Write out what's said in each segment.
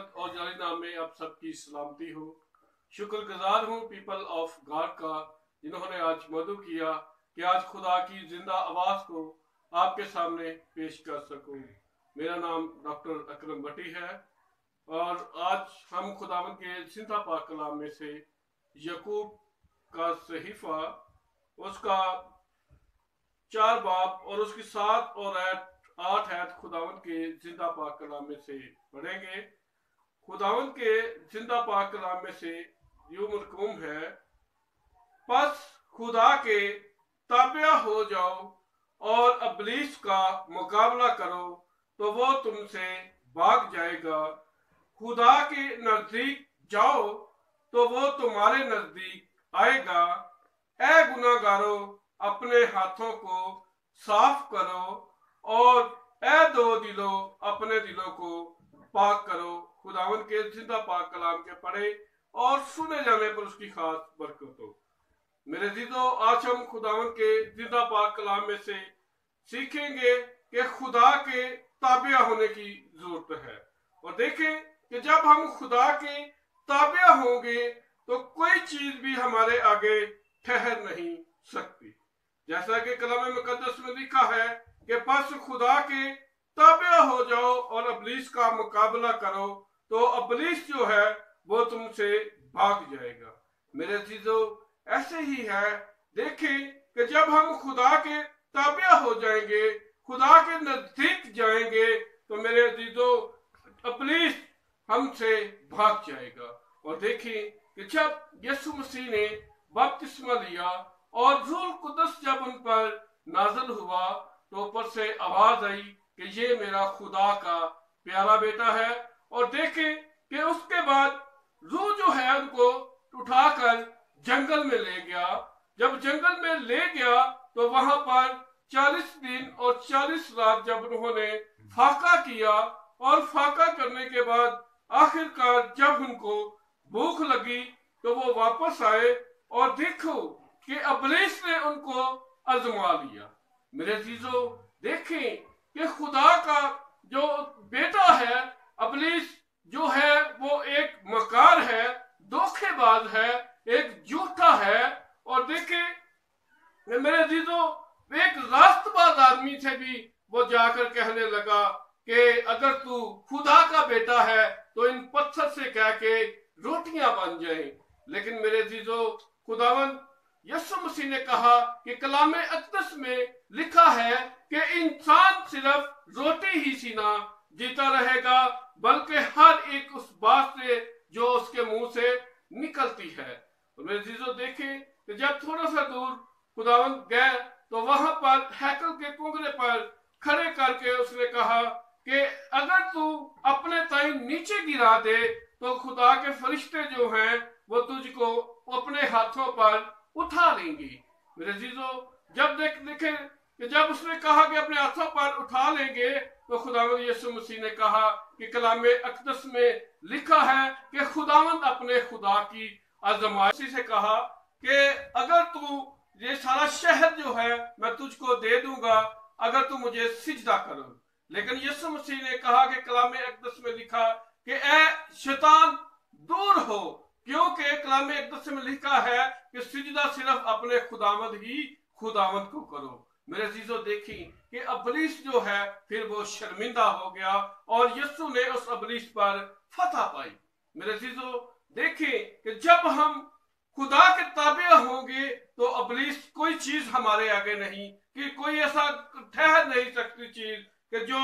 मोहम्मद और जाली नाम में आप सबकी सलामती हो। शुक्रगुजार हूँ पीपल ऑफ गॉड का, जिन्होंने आज मदद किया कि आज खुदा की जिंदा आवाज़ को आपके सामने पेश कर सकूँ। मेरा नाम डॉक्टर अकरम भट्टी है और आज हम खुदावन के जिंदा पाक कलाम में से यकूब का सहीफा, उसका 4 बाब और उसकी 7 और 8 आयत खुदावन के जिंदा पाक कलाम में से पढ़ेंगे। खुदावन के जिंदा पाक कलाम में से यूं मरकूम है, बस खुदा के ताबिया हो जाओ और इब्लीस का मुकाबला करो तो वो तुमसे भाग जाएगा। खुदा के नजदीक जाओ तो वो तुम्हारे नजदीक आएगा। ऐ गुनाहगारों, अपने हाथों को साफ करो और ऐ दो दिलों, अपने दिलों को पाक करो। खुदावन के जिंदा पाक कलाम के पढ़े और सुने जाने पर उसकी खास बरकत हो। मेरे अज़ीज़ों, आज हम खुदावन के जिंदा पाक कलाम में से सीखेंगे कि खुदा के ताबिया होने की जरूरत है। और देखें कि जब हम खुदा के ताबिया होंगे तो कोई चीज भी हमारे आगे ठहर नहीं सकती। जैसा कि कलाम मुकद्दस में लिखा है कि बस खुदा के ताबिया हो जाओ और इब्लीस का मुकाबला करो तो इब्लीस जो है वो तुमसे भाग जाएगा। मेरे अज़ीज़ों, ऐसे ही है। देखें कि जब हम खुदा के ताबिया हो जाएंगे, खुदा के नजदीक जाएंगे, तो मेरे अज़ीज़ों इब्लीस हमसे भाग जाएगा। और देखें कि जब यीशु मसीह ने बपतिस्मा लिया और रूह कुदस जब उन पर नाज़िल हुआ तो ऊपर से आवाज आई कि ये मेरा खुदा का प्यारा बेटा है। और देखें कि उसके बाद रूह जो है उनको उठाकर जंगल में ले गया। जब जंगल में ले गया तो वहां पर 40 दिन और 40 रात जब उन्होंने फाका किया और फाका करने के बाद आखिरकार जब उनको भूख लगी तो वो वापस आए और देखो कि इब्लीस ने उनको आजमा लिया। मेरे अज़ीज़ों, देखें कि खुदा का जो बेटा है इब्लीस जो है वो एक मकार है, धोखेबाज है, एक झूठा है। और देखें मेरे अज़ीज़ों, एक रास्तबाज आदमी से भी वो जाकर कहने लगा कि अगर तू खुदा का बेटा है तो इन पत्थर से कह के रोटियां बन जाएं। लेकिन मेरे अज़ीज़ों, खुदावन यीशु मसीह ने कहा कि कलाम अक़दस में लिखा है कि इंसान सिर्फ रोटी ही से ना जीता रहेगा बल्कि हर एक उस बात से जो उसके मुंह से निकलती है। और मेरे अज़ीज़ों, देखें कि जब थोड़ा सा दूर खुदावन गए तो वहां पर हैकल के कुंगरे पर खड़े करके उसने कहा कि अगर तू अपने ताई नीचे गिरा दे तो खुदा के फरिश्ते जो हैं वो तुझको अपने हाथों पर उठा लेंगे। मेरे अज़ीज़ों, जब देखे कि जब उसने कहा कि अपने हाथों पर उठा लेंगे तो खुदावंद यीशु मसीह ने कहा कि कलाम अक़दस में लिखा है कि खुदावंद अपने खुदा की आज़माइश से कहा कि अगर तू ये सारा शहर जो है मैं तुझको दे दूंगा अगर तू मुझे सिजदा करो। लेकिन यीशु मसीह ने कहा कि कलाम अक़दस में लिखा कि ए शैतान दूर हो, क्योंकि कलाम अक़दस में लिखा है कि सिजदा सिर्फ अपने खुदावंद ही खुदावंद को करो। मेरे अज़ीज़ों, देखी कि इब्लीस जो है फिर वो शर्मिंदा हो गया और यीशु ने उस इब्लीस पर फतह पाई। मेरे अज़ीज़ों, देखें कि जब हम खुदा के ताबिया होंगे तो इब्लीस कोई चीज हमारे आगे नहीं, कि कोई ऐसा ठहर नहीं सकती चीज कि जो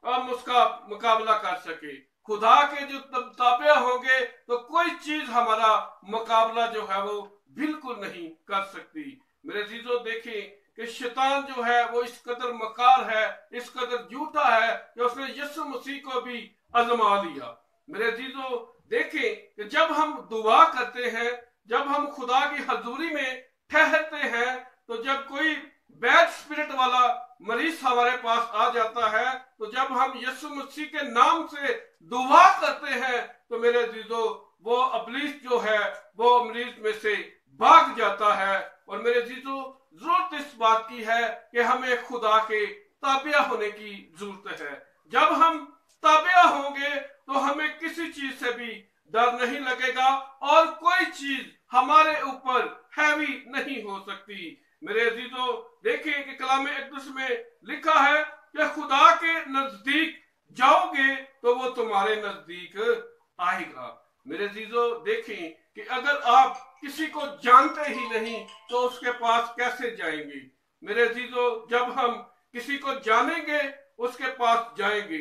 हम उसका मुकाबला कर सके। खुदा के जो ताबिया होंगे तो कोई चीज हमारा मुकाबला जो है वो बिल्कुल नहीं कर सकती। मेरे अज़ीज़ों, देखें कि शैतान जो है वो इस कदर मकार है, इस कदर झूठा है कि उसने यीशु मसीह को भी आजमा लिया। मेरे अज़ीज़ों, देखें कि जब हम दुआ करते हैं, जब हम खुदा की हजूरी में ठहरते हैं, तो जब कोई बैड स्पिरिट वाला मरीज हमारे पास आ जाता है तो जब हम यीशु मसीह के नाम से दुआ करते हैं तो मेरे अज़ीज़ों वो इब्लीस जो है वो मरीज में से भाग जाता है। और मेरे अज़ीज़ों, जरूरत इस बात की है कि हमें खुदा के ताबिया होने की जरूरत है। जब हम ताबिया होंगे तो हमें किसी चीज भी डर नहीं लगेगा और कोई चीज हमारे ऊपर हैवी नहीं हो सकती। मेरे अजीजों, देखिए कि कलाम अक़दस में लिखा है कि खुदा के नजदीक जाओगे तो वो तुम्हारे नजदीक आएगा। मेरे अजीजों, देखें कि अगर आप किसी को जानते ही नहीं तो उसके पास कैसे जाएंगे। मेरे अजीजों, जब हम किसी को जानेंगे उसके पास जाएंगे।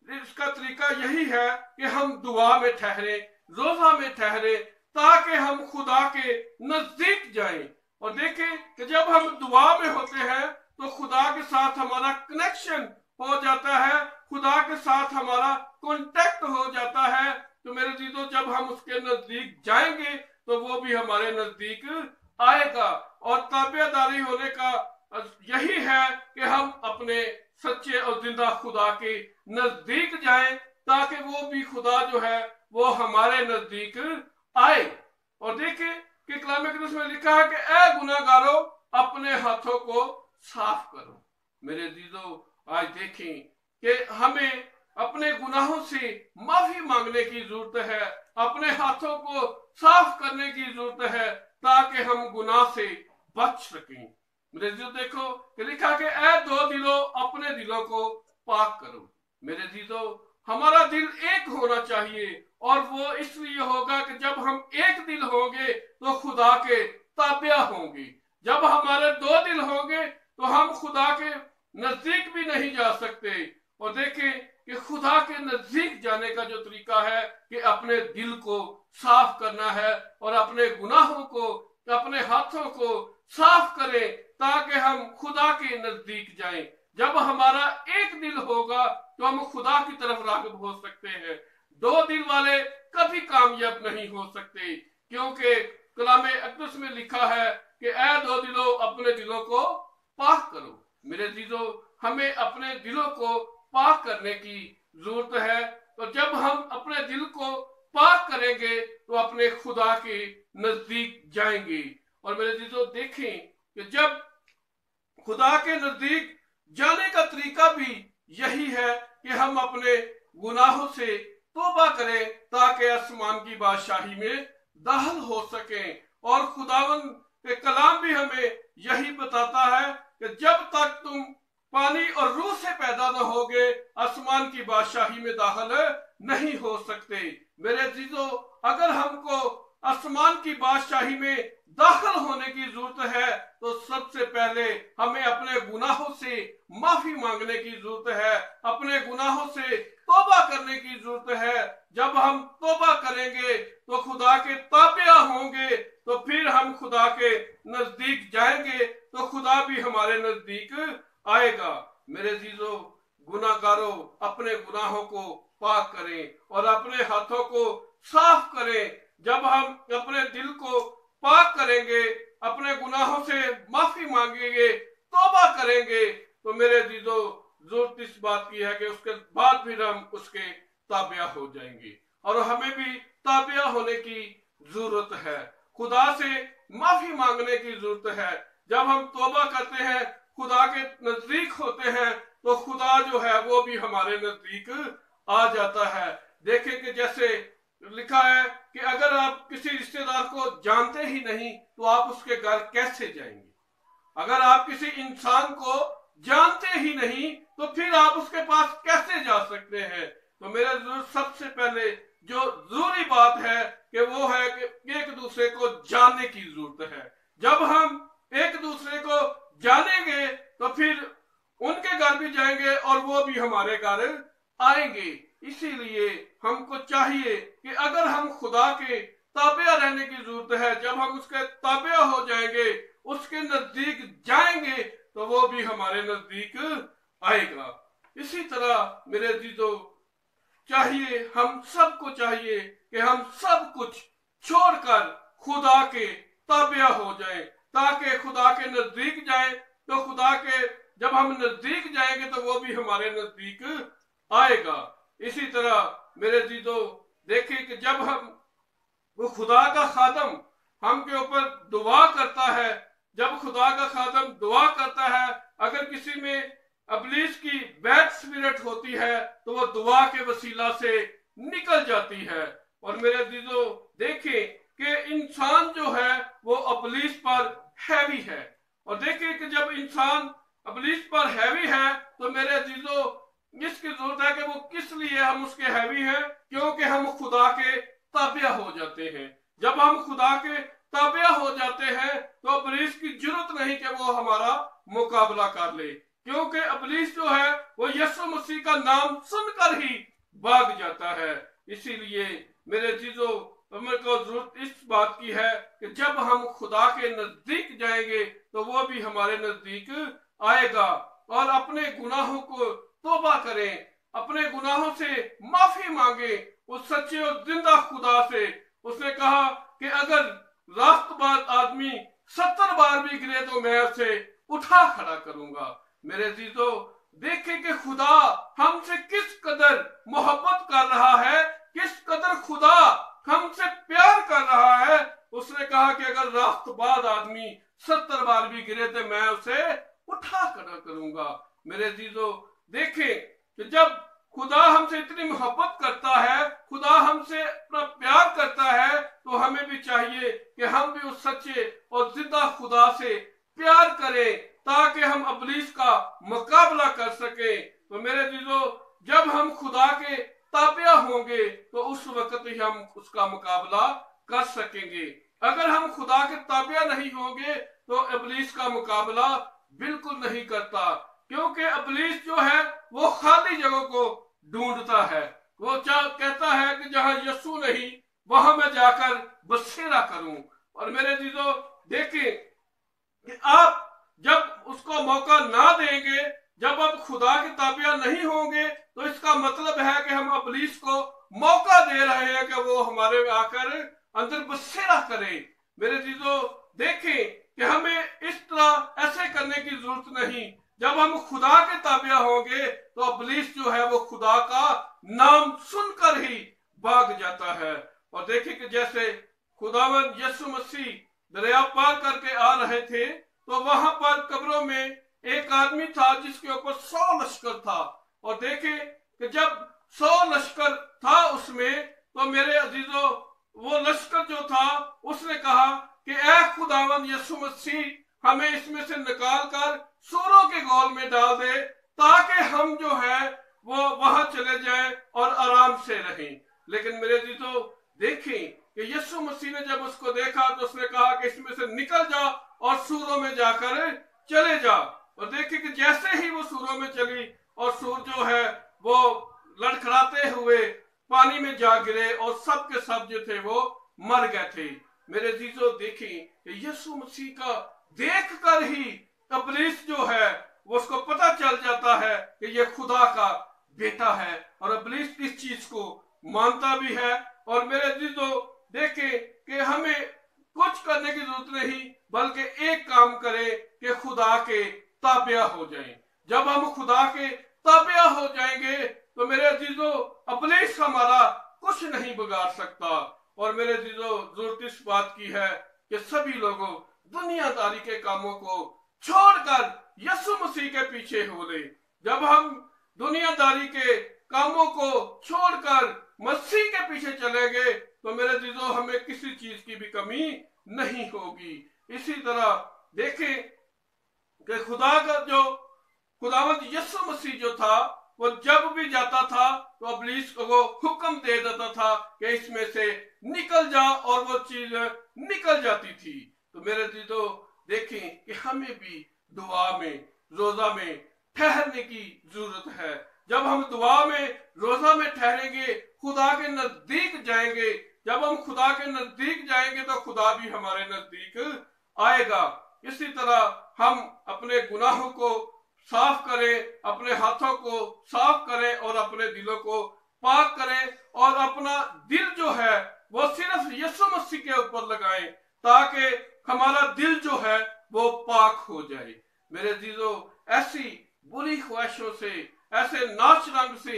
इसका तरीका यही है कि हम दुआ में ठहरे, रोजा में ठहरे, ताकि हम खुदा के नजदीक जाएं। और देखें कि जब हम दुआ में होते हैं तो खुदा के साथ हमारा कनेक्शन हो जाता है, खुदा के साथ हमारा कांटेक्ट हो जाता है। तो मेरे जीजों, जब हम उसके नजदीक जाएंगे तो वो भी हमारे नजदीक आएगा। और ताबेदारी होने का यही है कि हम अपने सच्चे और जिंदा खुदा के नजदीक जाएं, ताकि वो भी खुदा जो है वो हमारे नजदीक आए। और देखें कि कलाम अक़दस में लिखा है कि ऐ गुनाहगारों, अपने हाथों को साफ करो। मेरे अजीजों, आज देखें कि हमें अपने गुनाहों से माफी मांगने की जरूरत है, अपने हाथों को साफ करने की जरूरत है, ताकि हम गुनाह से बच सकें। मेरे अजीजों, देखो कि लिखा कि ऐ दो दिलों, अपने दिलों को पाक करो। मेरे अजीजों, हमारा दिल एक होना चाहिए, और वो इसलिए होगा कि जब हम एक दिल होंगे तो खुदा के ताबिया होंगे। जब हमारे दो दिल होंगे तो हम खुदा के नजदीक भी नहीं जा सकते। और देखें कि खुदा के नजदीक जाने का जो तरीका है कि अपने दिल को साफ करना है और अपने गुनाहों को, अपने हाथों को साफ करें, ताकि हम खुदा के नजदीक जाएं। जब हमारा एक दिल होगा तो हम खुदा की तरफ राग़िब हो सकते हैं। दो दिल वाले कभी कामयाब नहीं हो सकते, क्योंकि कलाम अक़दस में लिखा है कि ऐ दो दिलों, अपने दिलों को पाक करो। मेरे अजीजों, हमें अपने दिलों को पाक करने की जरूरत है। तो जब हम अपने दिल को पाक करेंगे तो अपने खुदा के नजदीक जाएंगे। और मेरे अजीजों, देखें कि जब खुदा के नजदीक जाने का तरीका भी यही है कि हम अपने गुनाहों से तौबा करें, ताकि आसमान की बादशाही में दाखिल हो सकें। और खुदावन के कलाम भी हमें यही बताता है कि जब तक तुम पानी और रूह से पैदा न होगे, आसमान की बादशाही में दाखिल नहीं हो सकते। मेरे अजीजों, अगर हमको आसमान की बादशाही में दाखिल होने की जरूरत है तो सबसे पहले हमें अपने गुनाहों से माफी मांगने की जरूरत है, अपने गुनाहों से तौबा करने की जरूरत है। जब हम तौबा करेंगे तो खुदा के ताबिया होंगे, तो फिर हम खुदा के नजदीक जाएंगे तो खुदा भी हमारे नजदीक आएगा। मेरे अजीजों, गुनाहगारों, अपने गुनाहों को पाक करें और अपने हाथों को साफ करें। जब हम अपने दिल को पाक करेंगे, अपने गुनाहों से माफी मांगेंगे, तौबा करेंगे, तो मेरे अजीजों, जरूरत इस बात की है कि उसके बाद फिर हम उसके ताबिया हो जाएंगे। और हमें भी ताबिया होने की जरूरत है, खुदा से माफी मांगने की जरूरत है। जब हम तौबा करते हैं, खुदा के नजदीक होते हैं, तो खुदा जो है वो भी हमारे नजदीक आ जाता है। देखें कि जैसे लिखा है कि अगर आप किसी रिश्तेदार को जानते ही नहीं तो आप उसके घर कैसे जाएंगे। अगर आप किसी इंसान को जानते ही नहीं तो फिर आप उसके पास कैसे जा सकते हैं। तो मेरे सबसे पहले जो जरूरी बात है कि वो है कि एक दूसरे को जानने की जरूरत है। जब हम एक दूसरे को जानेंगे तो फिर उनके घर भी जाएंगे और वो भी हमारे घर आएंगे। इसीलिए हमको चाहिए कि अगर हम खुदा के ताबिया रहने की जरूरत है, जब हम उसके ताबिया हो जाएंगे, उसके नजदीक जाएंगे, तो वो भी हमारे नजदीक आएगा। इसी तरह मेरे अजीजों, चाहिए हम सबको चाहिए कि हम सब कुछ छोड़कर खुदा के ताबिया हो जाएं, ताकि खुदा के नजदीक जाएं। तो खुदा के जब हम नजदीक जाएंगे तो वो भी हमारे नजदीक आएगा। इसी तरह मेरे अजीजों, देखिए कि जब हम वो खुदा का खादम हम के ऊपर दुआ करता है, जब खुदा का खादम दुआ करता है, अगर किसी में अबलीस की बैड स्पिरिट होती है तो वो दुआ के वसीला से निकल जाती है। اور میرے عزیزو دیکھیں کہ انسان جو ہے وہ ابلیس پر ہیوی ہے، اور دیکھیں کہ جب انسان ابلیس پر ہیوی ہے تو میرے عزیزو اس کی ضرورت ہے کہ وہ کس لیے ہم اس کے ہیوی ہیں، کیونکہ ہم خدا کے تابع ہو جاتے ہیں۔ جب ہم خدا کے تابع ہو جاتے ہیں تو ابلیس کی ضرورت نہیں کہ وہ ہمارا مقابلہ کر لے، کیونکہ ابلیس جو ہے وہ یسوع مسیح کا نام سن کر ہی بھاگ جاتا ہے۔ اسی لیے میرے عزیزو ہمیں کو ضرورت اس بات کی ہے کہ جب ہم خدا کے نزدیک جائیں گے تو وہ بھی ہمارے نزدیک آئے گا، اور اپنے گناہوں کو توبہ کریں، اپنے گناہوں سے معافی مانگیں اس سچے اور زندہ خدا سے۔ اس نے کہا کہ اگر راست باز آدمی 70 بار بھی گرے تو میں اسے اٹھا کھڑا کروں گا۔ میرے عزیزو دیکھیں کہ خدا ہم سے کس قدر محبت کر رہا ہے، کس قدر خدا ہم سے پیار کر رہا ہے۔ اس نے کہا کہ اگر راست باز آدمی 70 بار بھی گرے تو میں اسے اٹھا کھڑا کروں گا۔ میرے عزیزو دیکھیں کہ جب خدا ہم سے اتنی محبت کرتا ہے، خدا ہم سے اپنا پیار کرتا ہے، تو ہمیں بھی چاہیے کہ ہم بھی اس سچے اور زندہ خدا سے پیار کریں تاکہ ہم ابلیس کا مقابلہ کر سکیں۔ تو میرے عزیزو جب ہم خدا کے تابع ہوں گے تو اس وقت ہی ہم اس کا مقابلہ کر سکیں گے۔ اگر ہم خدا کے تابع نہیں ہوں گے تو ابلیس کا مقابلہ بالکل نہیں کرتا، کیونکہ ابلیس جو ہے وہ خالی جگہ کو ڈھونڈتا ہے۔ وہ کہتا ہے کہ جہاں یسوع نہیں وہاں میں جا کر بسیرا کروں۔ اور میرے عزیزو دیکھیں کہ آپ جب اس کو موقع نہ دیں گے، جب آپ خدا کے تابع نہیں ہوں گے، تو اس کا مطلب ہے کہ ہم ابلیس کو موقع دے رہے ہیں کہ وہ ہمارے آ کر اندر بسیرا کرے۔ میرے عزیزو دیکھیں کہ ہمیں اس طرح ایسے کرنے کی ضرورت نہیں۔ جب ہم خدا کے تابع ہوں گے تو ابلیس جو ہے وہ خدا کا نام سن کر ہی بھاگ جاتا ہے۔ اور دیکھیں کہ جیسے خداوند یسوع مسیح دریا پار کر کے آ رہے تھے تو وہاں پر قبروں میں ایک آدمی تھا جس کے اوپر 100 لشکر تھا، اور دیکھیں کہ جب 100 لشکر تھا اس میں تو میرے عزیزو وہ لشکر جو تھا اس نے کہا کہ اے خداوند یسوع مسیح ہمیں اس میں سے نکال کر سوروں کے گول میں ڈال دے تاکہ ہم جو ہے وہ وہاں چلے جائیں اور آرام سے رہیں۔ لیکن میرے عزیزو دیکھیں کہ یسوع مسیح نے جب اس کو دیکھا تو اس نے کہا کہ اس میں سے نکل جا اور سوروں میں جا کر چلے جا۔ اور دیکھیں کہ جیسے ہی وہ سوروں میں چلی اور سور جو ہے وہ لڑکھڑاتے ہوئے پانی میں جا گرے اور سب کے سب جو تھے وہ مر گئے تھے۔ میرے عزیزو دیکھیں کہ یسوع مسیح کا دیکھ کر ہی ابلیس جو ہے وہ اس کو پتہ چل جاتا ہے کہ یہ خدا کا بیٹا ہے، اور ابلیس اس چیز کو مانتا بھی ہے۔ اور میرے عزیزو دیکھیں کہ ہمیں کچھ کرنے کی ضرورت نہیں بلکہ ایک کام کریں کہ خدا کے تابع ہو جائیں۔ جب ہم خدا کے تابع ہو جائیں گے تو میرے عزیزو ابلیس ہمارا کچھ نہیں بگاڑ سکتا۔ اور میرے عزیزو ضرورت اس بات کی ہے کہ سبھی لوگوں دنیا داری کے کاموں کو چھوڑ کر یسوع مسیح کے پیچھے ہو لے۔ جب ہم دنیا داری کے کاموں کو چھوڑ کر مسیح کے پیچھے چلیں گے تو میرے عزیزو ہمیں کسی چیز کی بھی کمی نہیں ہوگی۔ اسی طرح دیکھیں کہ خدا کا جو خداوند یسوع مسیح جو تھا وہ جب بھی جاتا تھا تو ابلیس کو وہ حکم دے دیتا تھا کہ اس میں سے نکل جا، اور وہ چیز نکل جاتی تھی۔ تو میرے عزیزو دیکھیں کہ ہمیں بھی دعا میں روزہ میں ٹھہرنے کی ضرورت ہے۔ جب ہم دعا میں روزہ میں ٹھہریں گے، خدا کے نزدیک جائیں گے، جب ہم خدا کے نزدیک جائیں گے تو خدا بھی ہمارے نزدیک آئے گا۔ اسی طرح ہم اپنے گناہوں کو صاف کریں، اپنے ہاتھوں کو صاف کریں اور اپنے دلوں کو پاک کریں، اور اپنا دل جو ہے وہ صرف یسوع مسیح کے اوپر لگائیں تاکہ ہمارا دل جو ہے وہ پاک ہو جائے۔ میرے عزیزو ایسی بری خواہشوں سے، ایسے ناچ رنگ سے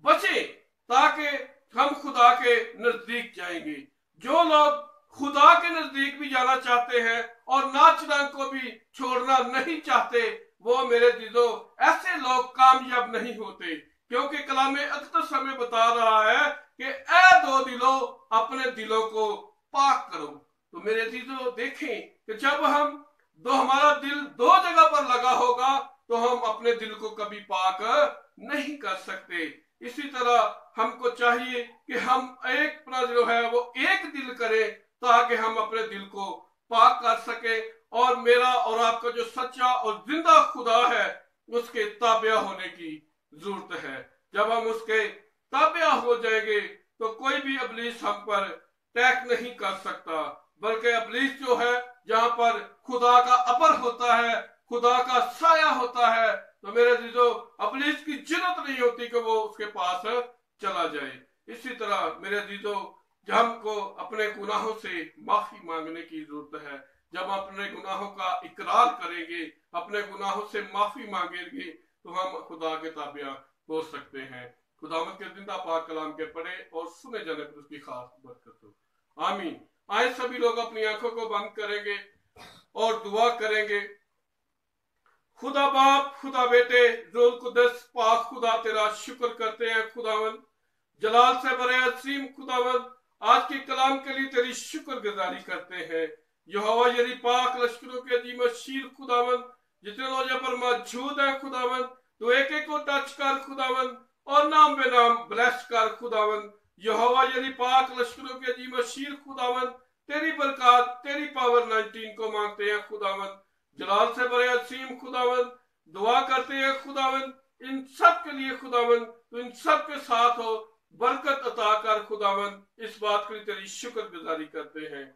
بچیں تاکہ ہم خدا کے نزدیک جائیں گے۔ جو لوگ خدا کے نزدیک بھی جانا چاہتے ہیں اور ناچ رنگ کو بھی چھوڑنا نہیں چاہتے، وہ میرے عزیزو ایسے لوگ کامیاب نہیں ہوتے، کیونکہ کلام اقدس ہمیں بتا رہا ہے کہ اے دو دلو अपने दिलों को पाक करो। तो मेरे अजीजों, देखें कि जब हमारा दिल दो जगह पर लगा होगा तो हम अपने दिल को कभी पाक नहीं कर सकते। इसी तरह हमको चाहिए कि हम एक अपना जो है वो एक दिल करें ताकि हम अपने दिल को पाक कर सके और मेरा और आपका जो सच्चा और जिंदा खुदा है उसके ताबिया होने की जरूरत है। जब हम उसके ताबिया हो जाएंगे तो कोई भी इब्लीस हम पर अटैक नहीं कर सकता, बल्कि इब्लीस जो है जहां पर खुदा का अबर होता है, खुदा का साया होता है, तो मेरे अजीजों इब्लीस की जुर्रत नहीं होती कि वो उसके पास चला जाए। इसी तरह मेरे अजीजों हमको अपने गुनाहों से माफी मांगने की जरूरत है। जब हम अपने गुनाहों का इकरार करेंगे, अपने गुनाहों से माफी मांगेंगे तो हम खुदा के ताबिया हो सकते हैं। खुदावंद के जिंदा पाक कलाम के पढ़े और सुने जाने पर उसकी खास बरकत हो। आमीन। आए सभी लोग अपनी आंखों को बंद करेंगे और दुआ करेंगे। खुदा बाप, खुदा बेटे, रूह कुद्दस पाक खुदा तेरा शुक्र करते हैं खुदावंद, जलाल से बड़े असीम खुदावंद, आज की कलाम के लिए तेरी शुक्र गुजारी करते हैं। यहोवा यरी पाक लश्करों के अजीम शीर खुदावंद, जितने लोग यहाँ पर मौजूद हैं खुदावंद, तो एक एक को टच कर खुदावंद और नाम बे नाम ब्लेस कर खुदावंद। यहोवा यरी पाक लश्करों के अजीम शीर खुदावंद, तेरी बरकत, तेरी पावर 19 को मांगते हैं खुदावंद, जलाल से बड़े असीम खुदावंद। दुआ करते हैं खुदावंद इन सब के लिए खुदावंद, तो इन सब के साथ हो, बरकत अता कर खुदावंद। इस बात के लिए तेरी शुक्र गुजारी करते हैं।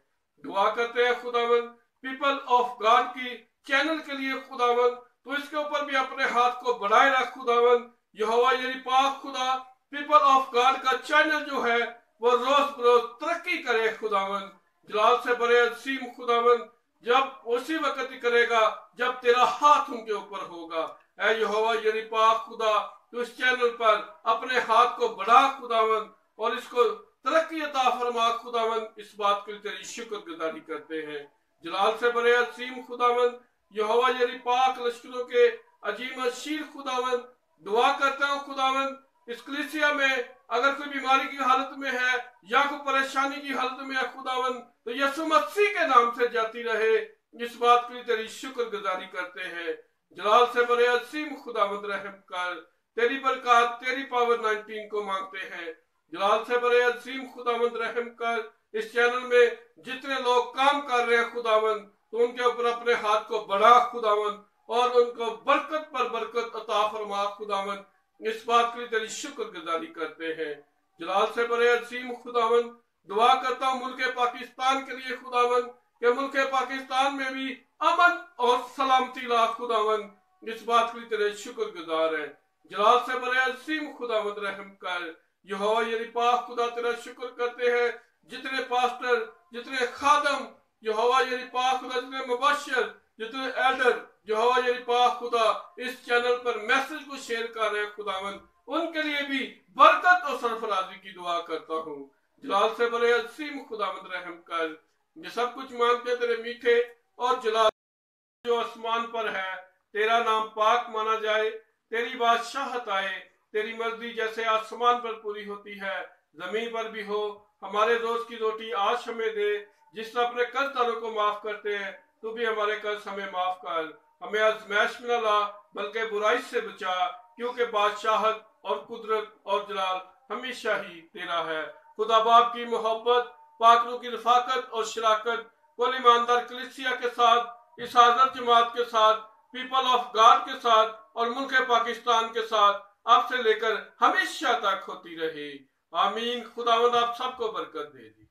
दुआ करते हैं खुदावंद पीपल ऑफ गॉड की चैनल के लिए खुदावंद, तो इसके ऊपर भी अपने हाथ को बढ़ाए रख खुदावंद। यहोवा यरी पाक खुदा, पीपल ऑफ गॉड का चैनल जो है वो रोज बरोज तरक्की करे खुदावंद, जलाल से बड़े असीम खुदावंद। जब उसी वक्त ही करेगा जब तेरा हाथ उनके ऊपर होगा। ऐ यहोवा यरी पाक खुदा, तो इस चैनल पर अपने हाथ को बढ़ा खुदावंद और इसको तरक्की अता फरमा खुदावंद। इस बात के लिए तेरी शुक्र गुजारी करते हैं। जलाल से बड़े असीम खुदावंद, यहोवा यरी पाक लश्करों के अजीम शीर खुदावंद, दुआ करता हूँ खुदावंद इस कलीसिया में अगर कोई बीमारी की हालत में है या कोई परेशानी की हालत में है खुदावंद, तो यीशु मसीह के नाम से जाती रहे। इस बात के लिए तेरी शुक्र गुजारी करते हैं। जलाल से बड़े असीम खुदावंद रहम कर, तेरी बरकत, तेरी पावर 19 को मांगते हैं। जलाल से बड़े असीम खुदावंद रहम कर, इस चैनल में जितने लोग काम कर रहे हैं खुदावंद, तो उनके ऊपर अपने हाथ को बढ़ा खुदावंद और उनको बरकत पर बरकत अता फरमा खुदावंद। इस बात के लिए तेरी शुक्र गुजारी करते हैं। जलाल से बड़े असीम खुदावंद, दुआ करता हूँ मुल्क पाकिस्तान के लिए खुदावंद, कि मुल्क पाकिस्तान में भी अमन और सलामती ला खुदावंद। इस बात के लिए तेरे शुक्र गुजार है। जलाल से बड़े असीम खुदावंद रहम कर, यहोवा यरी पाक खुदा तेरा शुक्र करते हैं। जितने पास्टर, जितने खादम, यहोवा यरी पाक खुदा, जितने मुबश्शिर, जितने एल्डर, यहोवा यरी पाक खुदा इस चैनल पर मैसेज को शेयर कर रहे हैं खुदावंद, उनके लिए भी बरकत और सरफराजी की दुआ करता हूँ। जलाल से बड़े असीम खुदावंद रहम कर, ये सब कुछ मांगते तेरे मीठे और जलाल जो आसमान पर है, तेरा नाम पाक माना जाए, तेरी बादशाहत आए, तेरी मर्जी जैसे आसमान पर पूरी होती है जमीन पर भी हो। हमारे रोज की रोटी आज हमें दे, जिस तरह अपने कर्जदारों को माफ करते हैं तू भी हमारे कर्ज हमें माफ कर। हमें आजमाइश में न ला बल्कि बुराई से बचा, क्योंकि बादशाहत और कुदरत और जलाल हमेशा ही तेरा है। खुदा बाप की मोहब्बत, पाकरों की रफाकत और शराकत कुल ईमानदार कलीसिया के साथ, इस हाज़िर जमात के साथ, पीपल ऑफ गॉड के साथ और मुल्क पाकिस्तान के साथ अब से लेकर हमेशा तक होती रहे। आमीन। खुदावंद आप सबको बरकत दे दी।